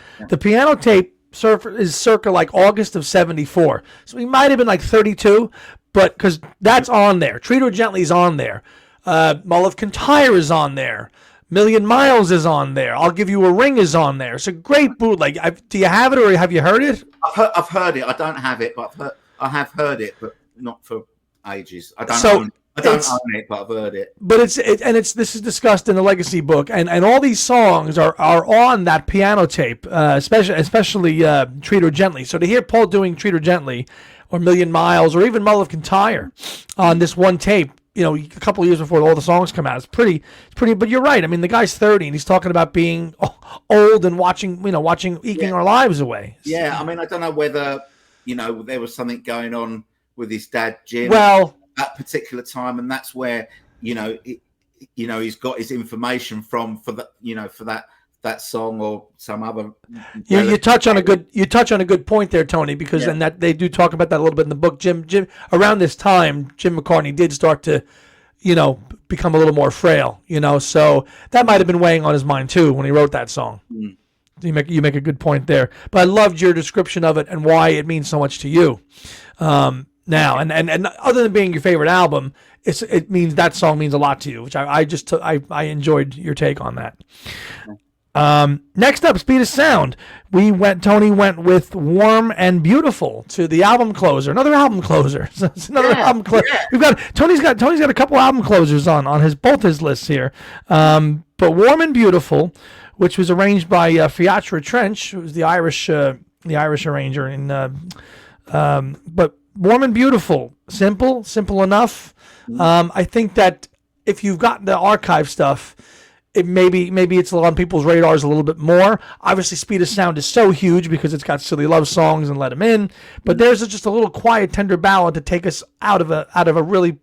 [SPEAKER 1] is circa like August of 74. So he might have been like 32, but because that's on there. Treat Her Gently is on there. Mull of Kintyre is on there. Million Miles is on there. I'll Give You a Ring is on there. It's a great bootleg. Do you have it, or have you heard it?
[SPEAKER 2] I've heard it. I don't have it, but I have heard it, but not for ages. I don't own it, but I've heard it.
[SPEAKER 1] But this is discussed in the Legacy book, and all these songs are on that piano tape, especially Treat Her Gently. So to hear Paul doing Treat Her Gently, or Million Miles, or even Mull of Kintyre on this one tape, a couple of years before all the songs come out, it's pretty. But you're right. I mean, the guy's 30 and he's talking about being old and eking our lives away.
[SPEAKER 2] Yeah, I mean, I don't know whether there was something going on with his dad Jim.
[SPEAKER 1] Well,
[SPEAKER 2] that particular time, and that's where he's got his information from for that song or some other.
[SPEAKER 1] You touch on a good point there, Tony, because and that they do talk about that a little bit in the book. Jim around this time, Jim McCartney did start to become a little more frail, so that might have been weighing on his mind too when he wrote that song. You make a good point there, but I loved your description of it and why it means so much to you. Now, and other than being your favorite album, it means that song means a lot to you, which I enjoyed your take on that. Next up, Speed of Sound. Tony went with Warm and Beautiful to the album closer. Another album closer. It's another album closer. Yeah. Tony's got a couple album closers on both his lists here. But Warm and Beautiful, which was arranged by Fiachra Trench, who was the Irish arranger but Warm and Beautiful, simple enough. I think that if you've got the archive stuff, maybe it's on people's radars a little bit more. Obviously, Speed of Sound is so huge because it's got Silly Love Songs and Let 'Em In. But there's just a little quiet, tender ballad to take us out of a really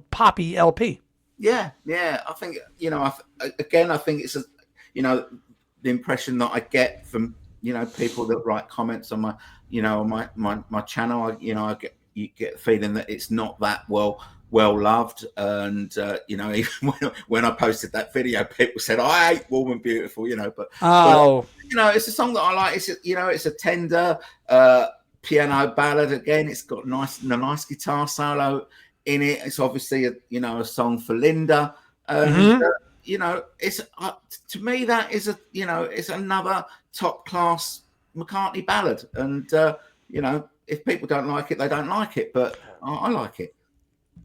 [SPEAKER 1] poppy LP.
[SPEAKER 2] Yeah. I think I think it's the impression that I get from people that write comments on my my channel. You get the feeling that it's not that well loved, and even when I posted that video, people said I hate Warm and Beautiful, but it's a song that I like. It's a tender piano ballad. Again, it's got a nice guitar solo in it. It's obviously a song for Linda, and it's to me that is it's another top class McCartney ballad, and if people don't like it, they don't like it, but I like it.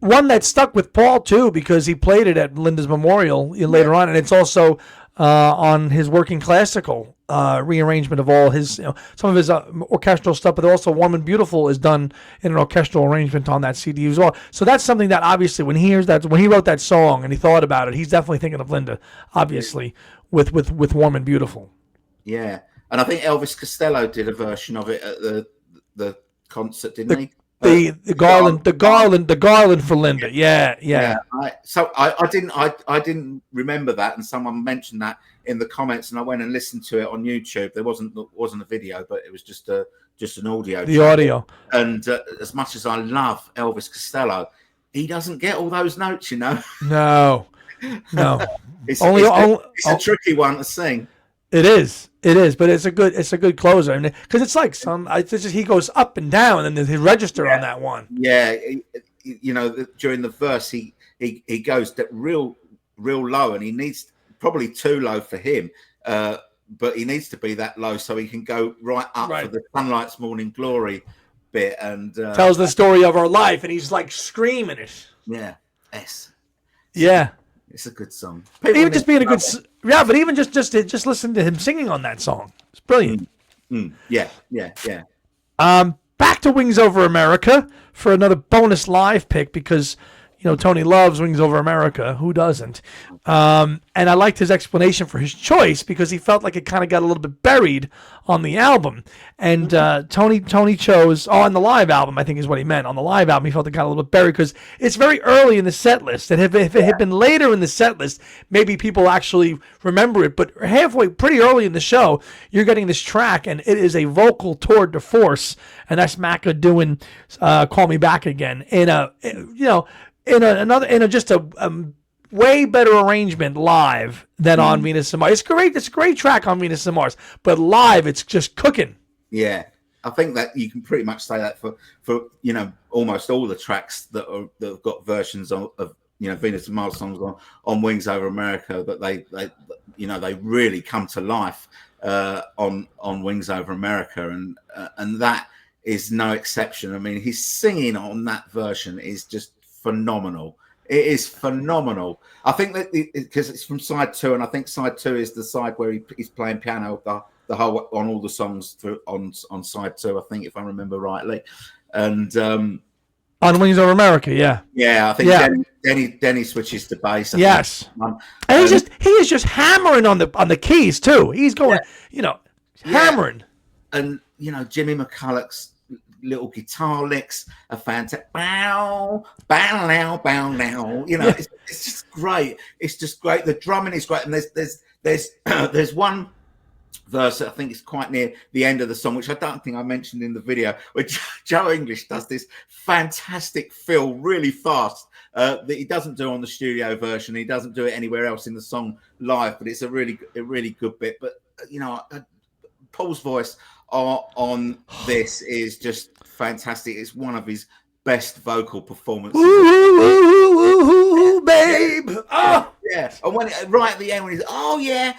[SPEAKER 1] One that stuck with Paul too, because he played it at Linda's memorial later on, and it's also on his Working Classical rearrangement of all his, some of his orchestral stuff, but also Warm and Beautiful is done in an orchestral arrangement on that CD as well. So that's something that obviously when he wrote that song and he thought about it, he's definitely thinking of Linda, obviously, with Warm and Beautiful.
[SPEAKER 2] Yeah, and I think Elvis Costello did a version of it at the concert, didn't he?
[SPEAKER 1] The garland for Linda. Yeah.
[SPEAKER 2] I didn't remember that, and someone mentioned that in the comments, and I went and listened to it on YouTube. There wasn't a video, but it was just an audio.
[SPEAKER 1] The audio.
[SPEAKER 2] And as much as I love Elvis Costello, he doesn't get all those notes, you know.
[SPEAKER 1] No.
[SPEAKER 2] It's
[SPEAKER 1] a
[SPEAKER 2] tricky one to sing.
[SPEAKER 1] It is, but it's a good closer. I mean, because it's like he goes up and down, and then his register on that one.
[SPEAKER 2] Yeah, you know, during the verse, he goes real low, and he needs probably too low for him, but he needs to be that low so he can go right up for the Sunlight's Morning Glory bit, and
[SPEAKER 1] tells the story of our life, and he's like screaming it.
[SPEAKER 2] Yeah, it's a good song.
[SPEAKER 1] But even just listen to him singing on that song. It's brilliant.
[SPEAKER 2] Yeah.
[SPEAKER 1] Back to Wings Over America for another bonus live pick because, you know, Tony loves Wings Over America. Who doesn't? And I liked his explanation for his choice because he felt like it kind of got a little bit buried on the album. And Tony chose, on the live album, I think is what he meant. On the live album, he felt it got a little bit buried because it's very early in the set list. And if it had been later in the set list, maybe people actually remember it. But halfway, pretty early in the show, you're getting this track, and it is a vocal tour de force. And that's Macca doing Call Me Back Again in a way better arrangement live than on Venus and Mars. It's great. It's a great track on Venus and Mars, but live it's just cooking.
[SPEAKER 2] Yeah, I think that you can pretty much say that for you know, almost all the tracks that have got versions of you know, Venus and Mars songs on Wings Over America, that they really come to life on Wings Over America, and that is no exception. I mean, his singing on that version is just phenomenal. It is phenomenal. I think that because it's from side 2, and I think side 2 is the side where he's playing piano the whole on all the songs on side 2. I think, if I remember rightly, and
[SPEAKER 1] on Wings Over America, yeah.
[SPEAKER 2] I think Denny switches to bass.
[SPEAKER 1] Yes, and he is just hammering on the keys too. He's going, hammering,
[SPEAKER 2] and you know, Jimmy McCulloch's little guitar licks are fantastic. Bow, bow, now, bow, now. You know, it's just great. It's just great. The drumming is great, and there's one verse that I think is quite near the end of the song, which I don't think I mentioned in the video, where Joe English does this fantastic fill really fast that he doesn't do on the studio version. He doesn't do it anywhere else in the song live, but it's a really good bit. But you know, Paul's voice on this is just fantastic. It's one of his best vocal performances.
[SPEAKER 1] Ooh, babe. Oh.
[SPEAKER 2] Yeah. And when right at the end, when he's yeah.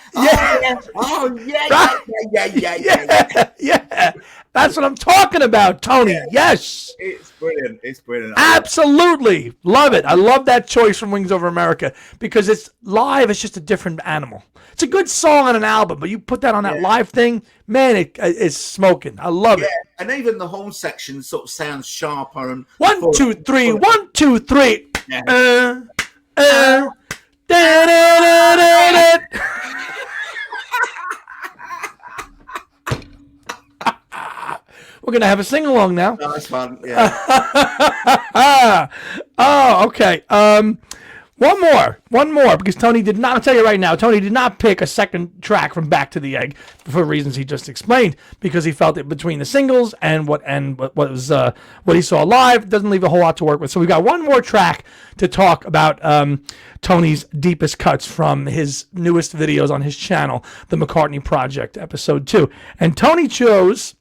[SPEAKER 1] That's what I'm talking about, Tony. Yeah. Yes.
[SPEAKER 2] It's brilliant.
[SPEAKER 1] Absolutely. Love it. I love that choice from Wings Over America because it's live. It's just a different animal. It's a good song on an album, but you put that on that live thing, man, it's smoking. I love it.
[SPEAKER 2] And even the horn section sort of sounds sharper. And
[SPEAKER 1] 1, 2, 3, 1, 2, 3.
[SPEAKER 2] Yeah.
[SPEAKER 1] We're going to have a sing-along now.
[SPEAKER 2] Oh, that's fun. Yeah.
[SPEAKER 1] Oh, okay. One more, because Tony did not, I'll tell you right now, Tony did not pick a second track from Back to the Egg for reasons he just explained, because he felt it between the singles and what he saw live doesn't leave a whole lot to work with. So we got one more track to talk about Tony's deepest cuts from his newest videos on his channel, the McCartney Project, episode 2. And Tony chose,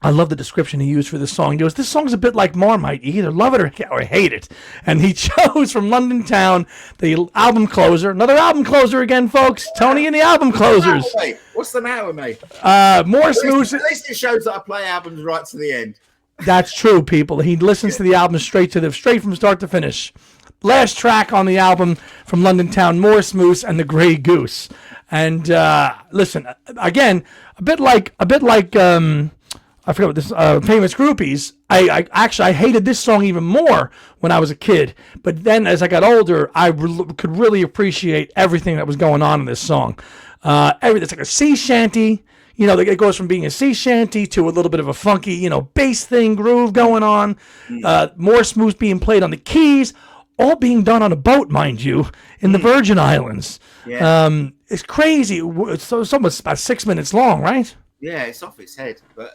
[SPEAKER 1] I love the description he used for this song. He goes, this song's a bit like Marmite. You either love it or hate it. And he chose from London Town, the album closer. Another album closer again, folks. Tony and the album closers.
[SPEAKER 2] What's the matter with me?
[SPEAKER 1] More smooth.
[SPEAKER 2] At least it shows that I play albums right to the end.
[SPEAKER 1] That's true, people. He listens to the album straight from start to finish. Last track on the album from London Town, Morris Moose and the Grey Goose. And listen, again, a bit like I forgot what this Famous Groupies. I hated this song even more when I was a kid. But then as I got older, I could really appreciate everything that was going on in this song. It's like a sea shanty. You know, it goes from being a sea shanty to a little bit of a funky, bass thing groove going on. More smooth being played on the keys, all being done on a boat, mind you, in the Virgin Islands. Yeah. It's crazy. It's almost about 6 minutes long, right?
[SPEAKER 2] Yeah, it's off its head, but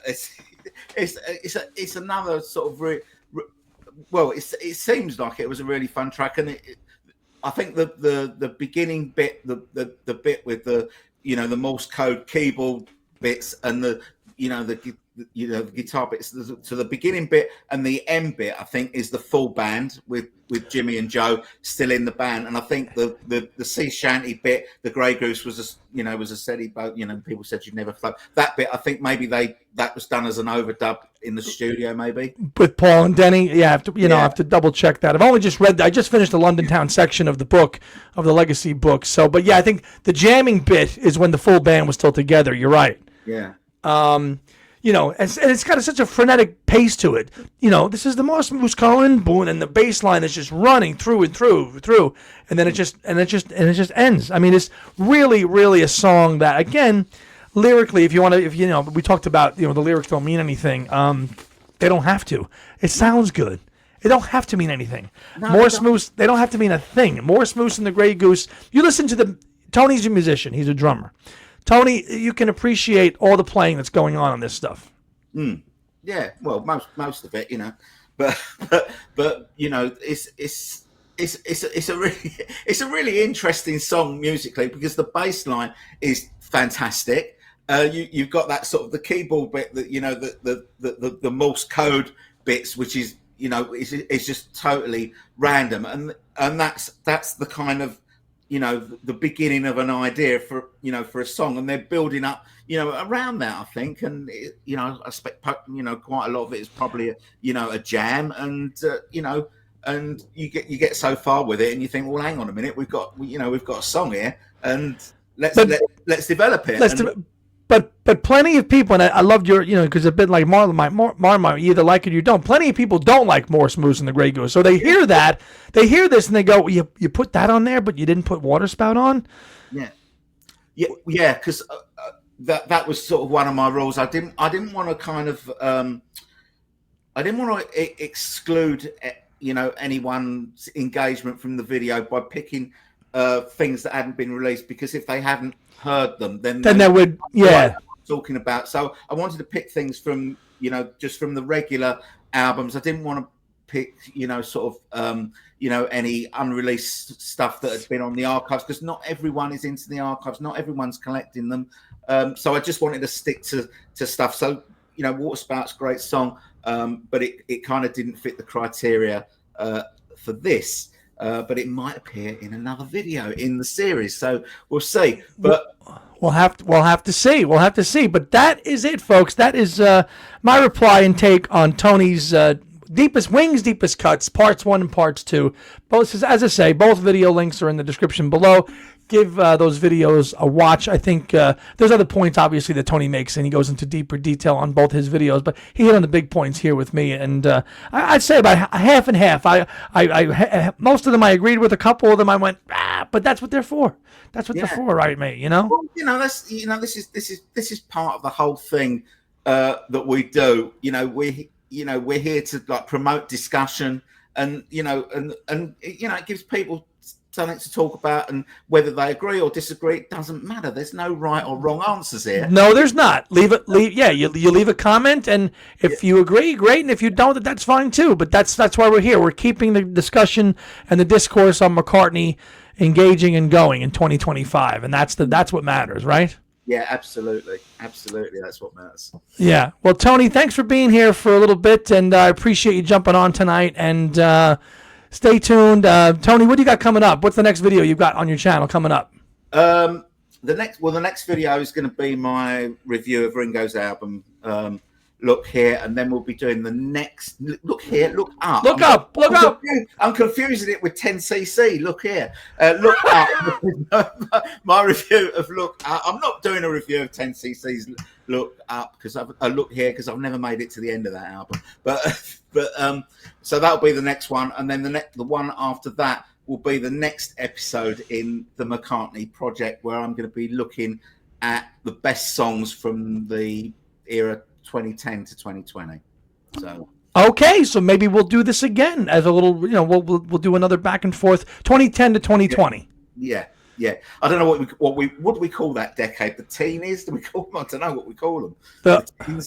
[SPEAKER 2] it's another sort of well, it seems like it was a really fun track, and I think the beginning bit, the bit with the the Morse code keyboard bits and the guitar bits. So the beginning bit and the end bit, I think, is the full band with Jimmy and Joe still in the band. And I think the sea shanty bit, the Grey Goose, was a steady boat. People said you'd never float. That bit, I think maybe that was done as an overdub in the studio, maybe
[SPEAKER 1] with Paul and Denny. Yeah, I have to double check that. I've only just read that. I just finished the London Town section of the book, of the Legacy book. So, but yeah, I think the jamming bit is when the full band was still together. You're right.
[SPEAKER 2] Yeah.
[SPEAKER 1] And it's got such a frenetic pace to it. This is the Moss Moose Cohen, boom, and the bass line is just running through and through, and then it just ends. I mean, it's really, really a song that, again, lyrically, we talked about, the lyrics don't mean anything. They don't have to. It sounds good. It don't have to mean anything.
[SPEAKER 2] No,
[SPEAKER 1] Morse Moose, they don't have to mean a thing. Morse Moose and the Grey Goose. You listen to Tony's a musician. He's a drummer. Tony, you can appreciate all the playing that's going on this stuff.
[SPEAKER 2] Yeah, well, most of it, but it's a really interesting song musically, because the bass line is fantastic. You've got that sort of the keyboard bit, that the Morse code bits, which is it's just totally random, and that's the kind of the beginning of an idea for a song, and they're building up around that, I think. And I expect quite a lot of it is probably a jam, and and you get so far with it, and you think, well, hang on a minute, we've got a song here, and let's develop it.
[SPEAKER 1] But plenty of people, and I loved your, because a bit like Marma, you either like it or you don't. Plenty of people don't like Morse Moose and the Grey Goose. So they hear that, they hear this, and they go, you put that on there, but you didn't put Water Spout on?
[SPEAKER 2] Yeah, because that was sort of one of my rules. I didn't want to kind of, I didn't want to exclude, anyone's engagement from the video by picking things that hadn't been released, because if they hadn't heard them, then they would talking about. So I wanted to pick things from just from the regular albums. I didn't want to pick sort of any unreleased stuff that had been on the archives, because not everyone is into the archives, not everyone's collecting them. So I just wanted to stick to stuff. So Water Spout's a great song, but it kind of didn't fit the criteria for this. But it might appear in another video in the series, so we'll see. But
[SPEAKER 1] we'll have to see. We'll have to see. But that is it, folks. That is my reply and take on Tony's Deepest Cuts, parts 1 and parts 2. Both, as I say, both video links are in the description below. Give those videos a watch. I think there's other points, obviously, that Tony makes, and he goes into deeper detail on both his videos. But he hit on the big points here with me, and I'd say about half and half. I most of them I agreed with. A couple of them I went, but that's what they're for. That's what they're for, right, mate?
[SPEAKER 2] Well, that's this is part of the whole thing that we do. We're here to promote discussion, and it gives people something to talk about, and whether they agree or disagree, it doesn't matter. There's no right or wrong answers here.
[SPEAKER 1] No, there's not. You leave a comment, and if you agree, great, and if you don't, that's fine too. But that's why we're here. We're keeping the discussion and the discourse on McCartney engaging and going in 2025, and that's what matters, right?
[SPEAKER 2] Yeah, absolutely. That's what matters.
[SPEAKER 1] Yeah. Well, Tony, thanks for being here for a little bit, and I appreciate you jumping on tonight. And stay tuned. Tony, what do you got coming up? What's the next video you've got on your channel coming up?
[SPEAKER 2] The next video is going to be my review of Ringo's album, Look Here, and then we'll be doing the next Look Here, Look Up.
[SPEAKER 1] Look up.
[SPEAKER 2] I'm confusing it with 10cc. Look Here, Look Up. My review of Look Up. I'm not doing a review of 10cc's Look Up because Look Here, because I've never made it to the end of that album. But so that'll be the next one, and then the one after that will be the next episode in the McCartney Project, where I'm going to be looking at the best songs from the era 2010 to 2020. So
[SPEAKER 1] okay, so maybe we'll do this again as a little, we'll do another back and forth, 2010 to 2020.
[SPEAKER 2] Yeah. I don't know what do we call that decade? The teenies? Do we call them? I don't know what we call them.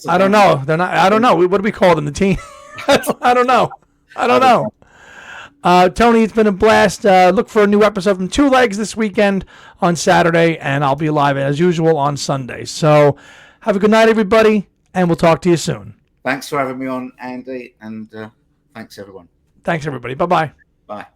[SPEAKER 1] I don't know. They're not. I don't know. What do we call them? The teen? I don't know. I don't know. Tony, it's been a blast. Look for a new episode from Two Legs this weekend on Saturday, and I'll be live as usual on Sunday. So have a good night, everybody, and we'll talk to you soon.
[SPEAKER 2] Thanks for having me on, Andy, and thanks, everyone.
[SPEAKER 1] Thanks, everybody. Bye-bye.
[SPEAKER 2] Bye.